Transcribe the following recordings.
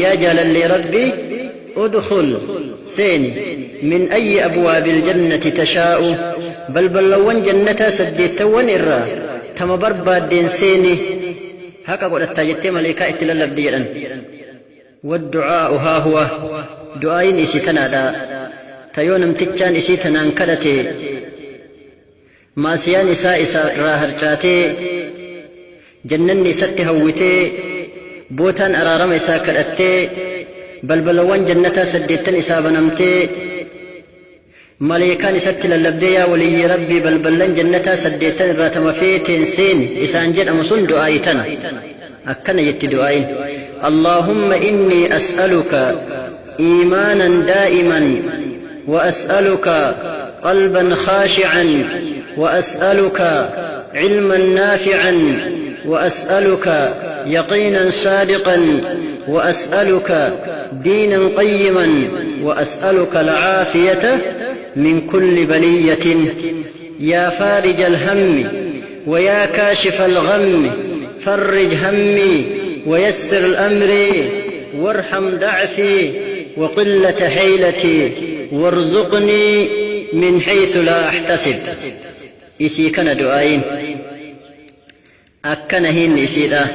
يا جلال ربي ادخل سيني من أي أبواب الجنة تشاء بلبلوان جنة سديتوان إرّا تم بربادين سيني هكا قد التاجت ملائكة اتلالب ديئا والدعاء ها هو دعاين إسيتنا دا تيونم تجان إسيتنا انكدتي ماسيان إسا راهرجاتي جنن إسات هوتي بوتان أرارم إسا كدتي بلبلوان جنة سديتن إسا بنمتي ملائكان إسات للبدي يا ولي ربي بلبلن جنة سديتن راتم فيتين سين إسان جد أمسون دعايتنا أكن يتي دعاين اللهم إني أسألك إيمانا دائما وأسألك قلبا خاشعا وأسألك علما نافعا وأسألك يقينا صادقا وأسألك دينا قيما وأسألك العافية من كل بلية يا فارج الهم ويا كاشف الغم فرج همي ويسر الأمر وارحم ضعفي وقلة حيلتي وارزقني من حيث لا أحتسب إسي كان دعائين أكنهن إسيدا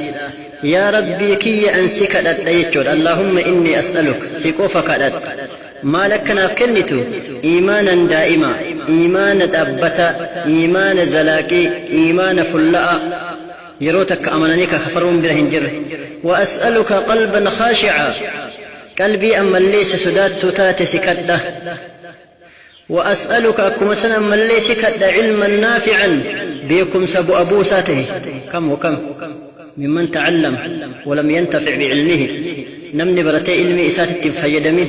يا ربي كي أنسك الأيتشور اللهم إني أسألك سيكوفك ما لك نافكنتو إيمانا دائما إيمان أبتا إيمان زلاكي إيمان فلاء يروتك أمانيك خفرون برهنجر وأسألك قلبا خاشعا قلبي أما ليس سدات ستات سكده وأسألك أكما سنة من ليس كد علما نافعا بكم سبو أبوساته كم وكم ممن تعلم ولم ينتفع بعلمه نمني برتي علمي إسات التفيد منه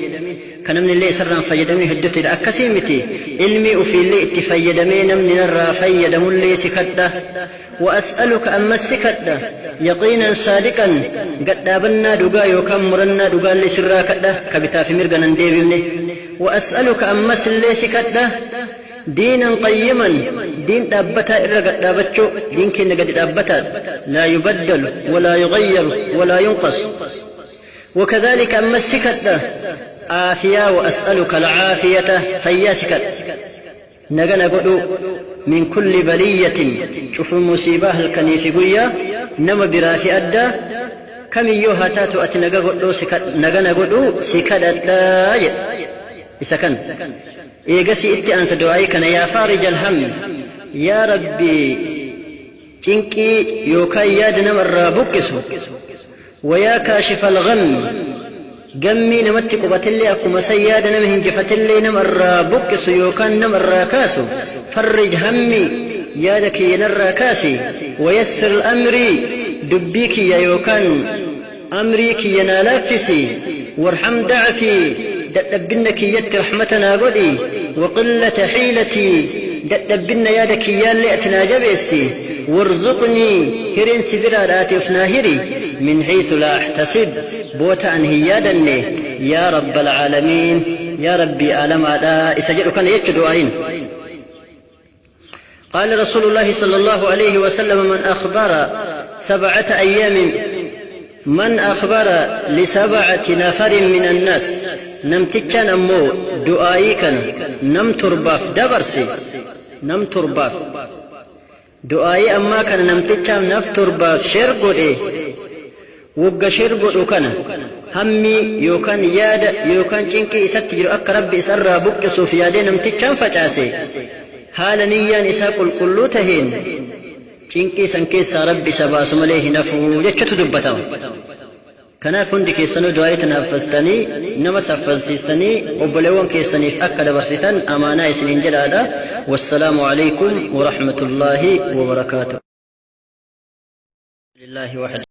كنمني اللي سرا فيد منه الدت الأكسيمتي علمي وفي اللي اتفيد منه نمني نرى فيد من ليس كده وأسألك أما السكده يقينا صادقا قد دابنا دقا يوكم مرنا دقا اللي سرا كده كبتا في مرقنا نديبني وأسألك أما سليس كده دينا قيما دين دابتا إرقا دابتشو دين كنا قد دابتا لا يبدل ولا يغير ولا ينقص وكذلك أما السكت آفيا وأسألك العافية فياسكت نغنى قدو من كل بلية شوف مصيبة الكنيف قوية نما برافي أدى كم يوها تاتو أتنغى قدو نغنى قدو سكت أدى إسكن إيقسي إتي أنسى دعائك يا فارج الهم يا ربي تنكي يوكاي يادنا مرة بكسو ويا كاشف الغم قمي نمتي قبتلي أكو مسيادنا مهن جفتلي نمرة بكسو يوكان نمرة كاسو فرج همي يادك ينرى كاسي ويسر الأمر دبيك يا يوكان أمريك ينالافسي وارحم ضعفي دبنك يد رحمتنا قدي وقلة حيلتي دبن يادك يا اللي اتناجبسي وارزقني هرين سبرارات افناهري من حيث لا احتسب بوتا انهيادني يا رب العالمين يا ربي عالم هذا اسجد كان يتدعين قال رسول الله صلى الله عليه وسلم من أخبر لسبعة نفر من الناس نمتكن أمو دعائكن نم ترباف دبرسي نم ترباف دعائي أما كان نمتكن نف ترباف شرقود وقا شرقود كان همي يوكان ياد يوكان جنكي إساتي أك ربي إسرى بك سوفيادين نمتكن فجاسي حالا نيان إساق الكل تهين جنكي سنكيسا ربي سباس مليه نفو جتشت دبتاو كناف هندي كيسانو دعائي تنافستني نما سفزيستني وبلوان كيسانيف أكد برسيتان أمانا سنين جلادا والسلام عليكم ورحمة الله وبركاته لله وحده.